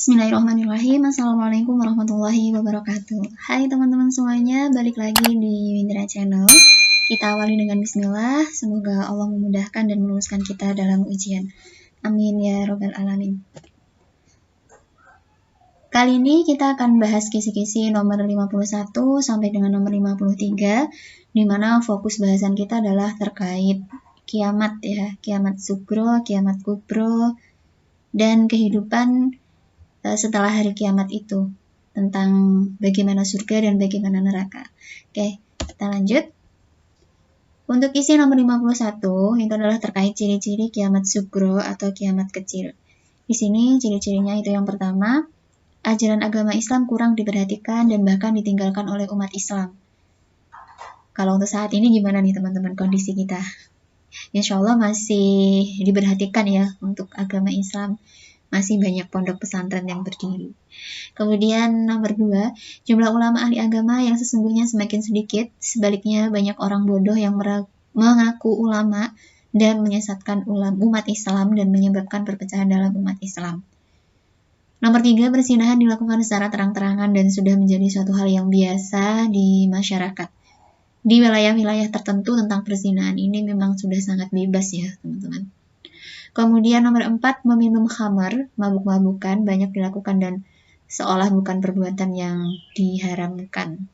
Bismillahirrahmanirrahim. Assalamualaikum warahmatullahi wabarakatuh. Hai teman-teman semuanya, balik lagi di Windra Channel. Kita awali dengan bismillah. Semoga Allah memudahkan dan meluluskan kita dalam ujian. Amin ya robbal alamin. Kali ini kita akan bahas kisi-kisi nomor 51 sampai dengan nomor 53, di mana fokus bahasan kita adalah terkait kiamat ya, kiamat sugro, kiamat kubro, dan kehidupan setelah hari kiamat itu, tentang bagaimana surga dan bagaimana neraka. Oke, kita lanjut. Untuk isi nomor 51 itu adalah terkait ciri-ciri kiamat sugro atau kiamat kecil. Di sini ciri-cirinya itu yang pertama, ajaran agama Islam kurang diperhatikan dan bahkan ditinggalkan oleh umat Islam. Kalau untuk saat ini gimana nih teman-teman kondisi kita? Insya Allah masih diperhatikan ya untuk agama Islam. Masih banyak pondok pesantren yang berdiri. Kemudian nomor 2, jumlah ulama ahli agama yang sesungguhnya semakin sedikit, sebaliknya banyak orang bodoh yang mengaku ulama dan menyesatkan umat Islam dan menyebabkan perpecahan dalam umat Islam. Nomor 3, perzinahan dilakukan secara terang-terangan dan sudah menjadi suatu hal yang biasa di masyarakat. Di wilayah-wilayah tertentu tentang perzinahan ini memang sudah sangat bebas ya teman-teman. Kemudian nomor 4, meminum khamar, mabuk-mabukan, banyak dilakukan dan seolah bukan perbuatan yang diharamkan.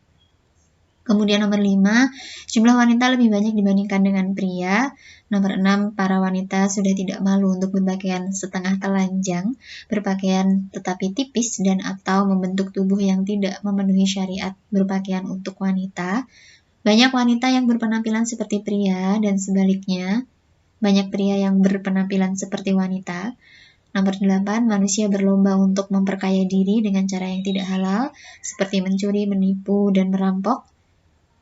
Kemudian nomor 5, jumlah wanita lebih banyak dibandingkan dengan pria. Nomor 6, para wanita sudah tidak malu untuk berpakaian setengah telanjang, berpakaian tetapi tipis dan atau membentuk tubuh yang tidak memenuhi syariat berpakaian untuk wanita. Banyak wanita yang berpenampilan seperti pria dan sebaliknya. Banyak pria yang berpenampilan seperti wanita. Nomor 8, manusia berlomba untuk memperkaya diri dengan cara yang tidak halal, seperti mencuri, menipu, dan merampok.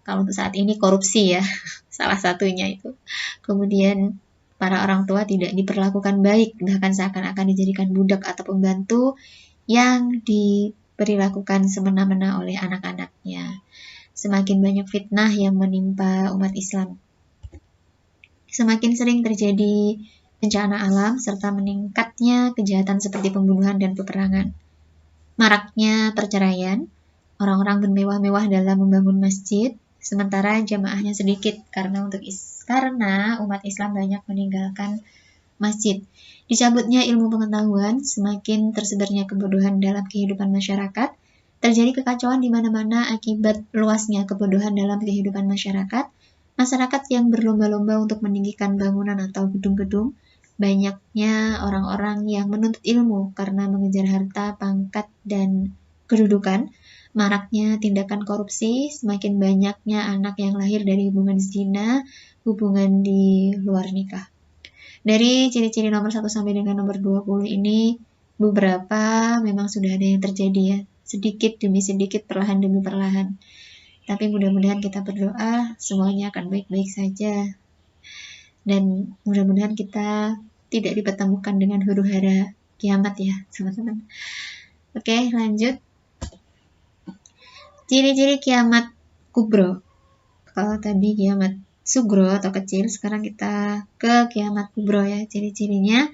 Kalau untuk saat ini korupsi ya, salah satunya itu. Kemudian para orang tua tidak diperlakukan baik, bahkan seakan-akan dijadikan budak atau pembantu yang diperlakukan semena-mena oleh anak-anaknya. Semakin banyak fitnah yang menimpa umat Islam. Semakin sering terjadi bencana alam serta meningkatnya kejahatan seperti pembunuhan dan peperangan. Maraknya perceraian, orang-orang bermewah-mewah dalam membangun masjid, sementara jamaahnya sedikit karena umat Islam banyak meninggalkan masjid. Dicabutnya ilmu pengetahuan, semakin tersebarnya kebodohan dalam kehidupan masyarakat, terjadi kekacauan di mana-mana akibat luasnya kebodohan dalam kehidupan masyarakat. Masyarakat yang berlomba-lomba untuk meninggikan bangunan atau gedung-gedung, banyaknya orang-orang yang menuntut ilmu karena mengejar harta, pangkat, dan kedudukan, maraknya tindakan korupsi, semakin banyaknya anak yang lahir dari hubungan zina, hubungan di luar nikah. Dari ciri-ciri nomor 1 sampai dengan nomor 20 ini, beberapa memang sudah ada yang terjadi ya, sedikit demi sedikit, perlahan demi perlahan. Tapi mudah-mudahan kita berdoa semuanya akan baik-baik saja. Dan mudah-mudahan kita tidak dipertemukan dengan huru-hara kiamat ya, teman-teman. Oke, lanjut. Ciri-ciri kiamat kubro. Kalau tadi kiamat sugro atau kecil, sekarang kita ke kiamat kubro ya. Ciri-cirinya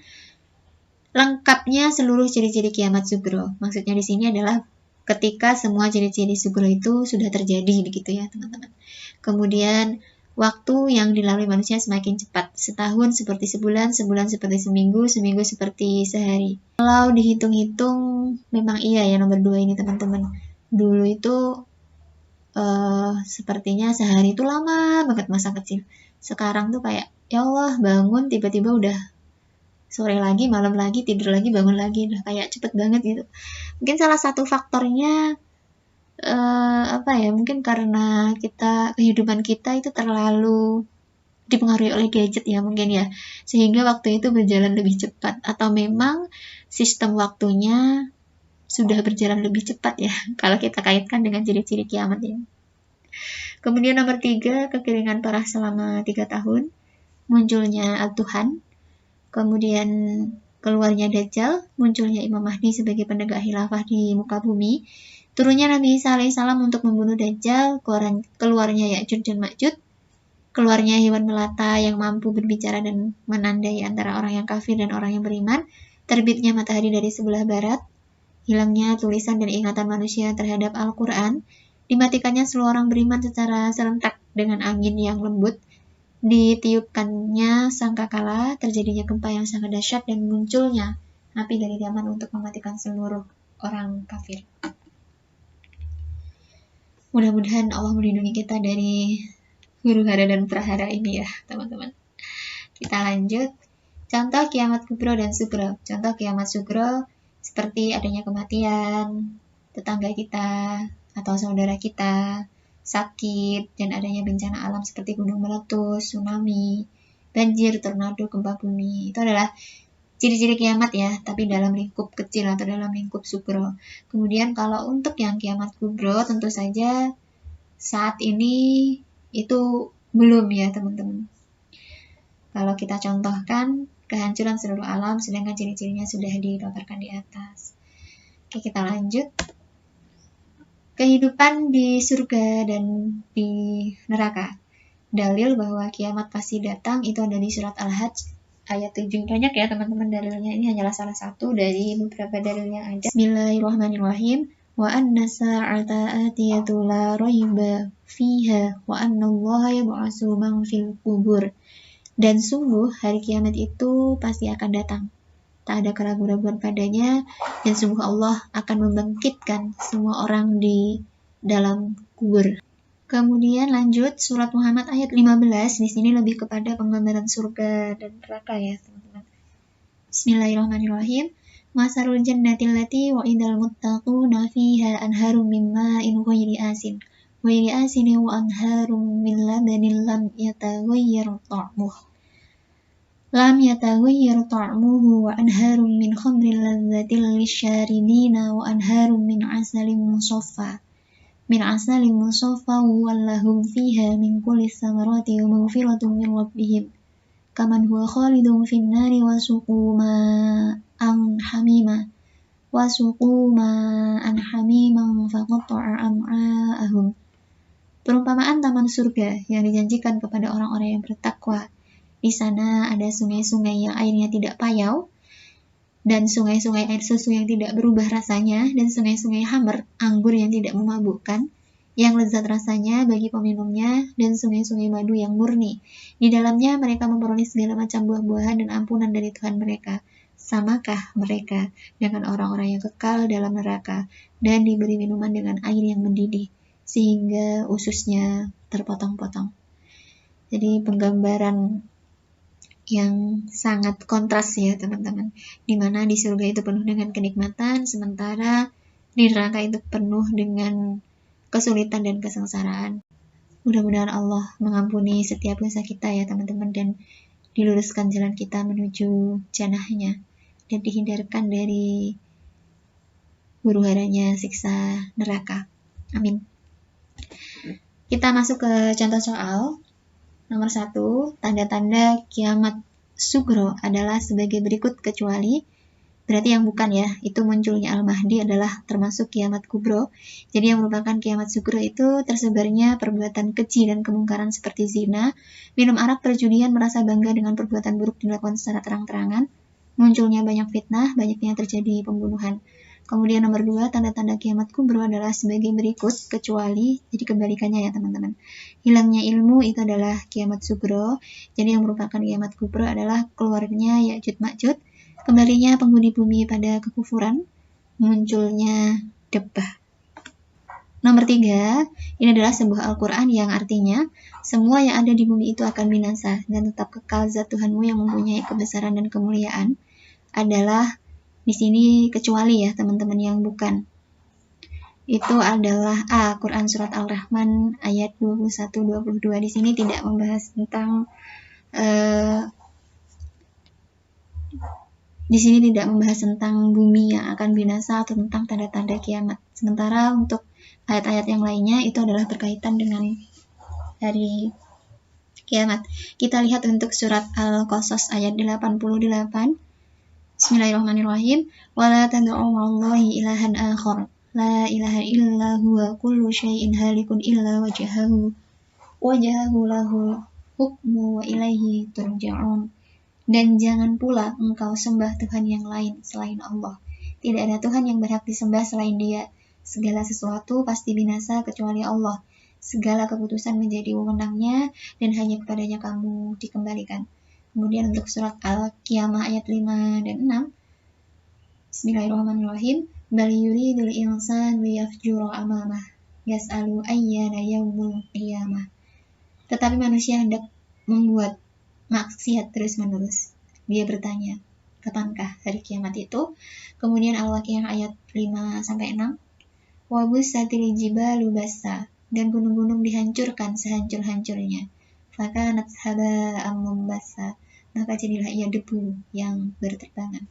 lengkapnya seluruh ciri-ciri kiamat sugro. Maksudnya di sini adalah ketika semua ciri-ciri sugro itu sudah terjadi begitu ya teman-teman. Kemudian waktu yang dilalui manusia semakin cepat. Setahun seperti sebulan, sebulan seperti seminggu, seminggu seperti sehari. Kalau dihitung-hitung memang iya ya nomor 2 ini teman-teman. Dulu itu sepertinya sehari itu lama banget masa kecil. Sekarang tuh kayak ya Allah bangun tiba-tiba udah sore lagi, malam lagi, tidur lagi, bangun lagi, udah kayak cepet banget gitu. Mungkin salah satu faktornya mungkin karena kehidupan kita itu terlalu dipengaruhi oleh gadget ya mungkin ya, sehingga waktu itu berjalan lebih cepat, atau memang sistem waktunya sudah berjalan lebih cepat ya kalau kita kaitkan dengan ciri-ciri kiamat ini. Kemudian nomor 3, kekeringan parah selama 3 tahun, munculnya Al-Tuhan. Kemudian keluarnya Dajjal, munculnya Imam Mahdi sebagai penegak khilafah di muka bumi, turunnya Nabi Isa alaihissalam untuk membunuh Dajjal, keluarnya Ya'juj dan Ma'juj, keluarnya hewan melata yang mampu berbicara dan menandai antara orang yang kafir dan orang yang beriman, terbitnya matahari dari sebelah barat, hilangnya tulisan dan ingatan manusia terhadap Al-Quran, dimatikannya seluruh orang beriman secara serentak dengan angin yang lembut, ditiupkannya sangkakala, terjadinya gempa yang sangat dahsyat, dan munculnya api dari Yaman untuk mematikan seluruh orang kafir. Mudah-mudahan Allah melindungi kita dari huru-hara dan prahara ini ya teman-teman. Kita lanjut. Contoh kiamat kubro dan sugro. Contoh kiamat sugro seperti adanya kematian tetangga kita atau saudara kita, sakit, dan adanya bencana alam seperti gunung meletus, tsunami, banjir, tornado, gempa bumi. Itu adalah ciri-ciri kiamat ya, tapi dalam lingkup kecil atau dalam lingkup sugro. Kemudian kalau untuk yang kiamat kubro, tentu saja saat ini itu belum ya teman-teman. Kalau kita contohkan kehancuran seluruh alam, sedangkan ciri-cirinya sudah dipaparkan di atas. Oke, kita lanjut. Kehidupan di surga dan di neraka. Dalil bahwa kiamat pasti datang itu ada di surat Al-Hajj ayat 7. Banyak ya teman-teman dalilnya, ini hanyalah salah satu dari beberapa dalil yang ada. Bismillahirrahmanirrahim. Wa anna sa'ata atiyatu la raiba fiha wa anna allaha yab'atsu man fil qubur. Dan sungguh hari kiamat itu pasti akan datang, tak ada keraguan-raguan padanya, dan sungguh Allah akan membangkitkan semua orang di dalam kubur. Kemudian lanjut surat Muhammad ayat 15, di sini lebih kepada penggambaran surga dan neraka ya teman-teman. Bismillahirrahmanirrahim. Masarul jannatil lati wa'idal muttaquna fiha anharum min ma'in ghairi asin wa anharum min labanin lam yataghayyar ta'muhu wa anharum min khamrin ladzatil lisharibina wa anharum min asalin musaffa wallahum fiha min kulli thamarati wa maghfiratun min rabbihim kaman huwa khalidun fin nari wa suqu ma'an hamiman faqatta'a am'a'ahum. Perumpamaan taman surga yang dijanjikan kepada orang-orang yang bertakwa. Di sana ada sungai-sungai yang airnya tidak payau, dan sungai-sungai air susu yang tidak berubah rasanya, dan sungai-sungai hammer, anggur yang tidak memabukkan, yang lezat rasanya bagi peminumnya, dan sungai-sungai madu yang murni. Di dalamnya mereka memperoleh segala macam buah-buahan dan ampunan dari Tuhan mereka. Samakah mereka dengan orang-orang yang kekal dalam neraka, dan diberi minuman dengan air yang mendidih, sehingga ususnya terpotong-potong. Jadi penggambaran yang sangat kontras ya teman-teman, dimana di surga itu penuh dengan kenikmatan, sementara di neraka itu penuh dengan kesulitan dan kesengsaraan. Mudah-mudahan Allah mengampuni setiap dosa kita ya teman-teman, dan diluruskan jalan kita menuju jannahnya, dan dihindarkan dari huru-haranya siksa neraka. Amin. Kita masuk ke contoh soal. Nomor 1, tanda-tanda kiamat sugro adalah sebagai berikut kecuali, berarti yang bukan ya, itu munculnya Al-Mahdi adalah termasuk kiamat kubro. Jadi yang merupakan kiamat sugro itu tersebarnya perbuatan keji dan kemungkaran seperti zina, minum arak, perjudian, merasa bangga dengan perbuatan buruk dilakukan secara terang-terangan, munculnya banyak fitnah, banyaknya terjadi pembunuhan. Kemudian nomor 2, tanda-tanda kiamat kubro adalah sebagai berikut kecuali, jadi kebalikannya ya teman-teman. Hilangnya ilmu itu adalah kiamat sugro. Jadi yang merupakan kiamat kubro adalah keluarnya Ya'juj Ma'juj, kembalinya penghuni bumi pada kekufuran, munculnya Dabbah. Nomor 3, ini adalah sebuah Al-Quran yang artinya semua yang ada di bumi itu akan binasa dan tetap kekal zat Tuhanmu yang mempunyai kebesaran dan kemuliaan adalah di sini kecuali ya teman-teman yang bukan. Itu adalah Quran surat Al-Rahman ayat 21-22. Di sini tidak membahas tentang bumi yang akan binasa atau tentang tanda-tanda kiamat. Sementara untuk ayat-ayat yang lainnya itu adalah berkaitan dengan hari kiamat. Kita lihat untuk surat Al-Qasas ayat 88. Bismillahirrahmanirrahim. Wala tad'u ma'allahi ilahan akhar. La ilaha illa huwa kullu syai'in halikun illa wajhahu lahul hukmu wa ilaihi turja'un. Dan jangan pula engkau sembah Tuhan yang lain selain Allah. Tidak ada Tuhan yang berhak disembah selain Dia. Segala sesuatu pasti binasa kecuali Allah. Segala keputusan menjadi wewenangnya dan hanya kepadanya kamu dikembalikan. Kemudian untuk surat Al-Qiyamah ayat 5 dan 6. Bismillahirrahmanirrahim. Bal yuridul insan liyafjura amamah. Yas'alu ayyana yaumul qiyamah. Tetapi manusia hendak membuat maksiat terus-menerus. Dia bertanya, kapankah hari kiamat itu? Kemudian Al-Waqiah ayat 5-6. Wa bussatil jibalu bassa, dan gunung-gunung dihancurkan sehancur-hancurnya. Fakanat haba'an mumbassa, maka jadilah ia debu yang berterbangan.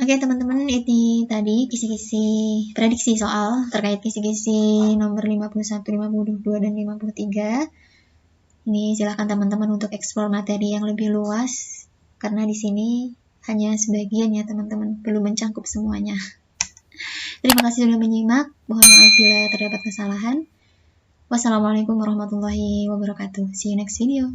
Oke teman-teman, ini tadi kisi-kisi prediksi soal terkait kisi-kisi nomor 51, 52, dan 53. Ini silahkan teman-teman untuk eksplor materi yang lebih luas, karena di sini hanya sebagian ya teman-teman, belum mencangkup semuanya. Terima kasih sudah menyimak, mohon maaf bila terdapat kesalahan. Wassalamualaikum warahmatullahi wabarakatuh. See you next video.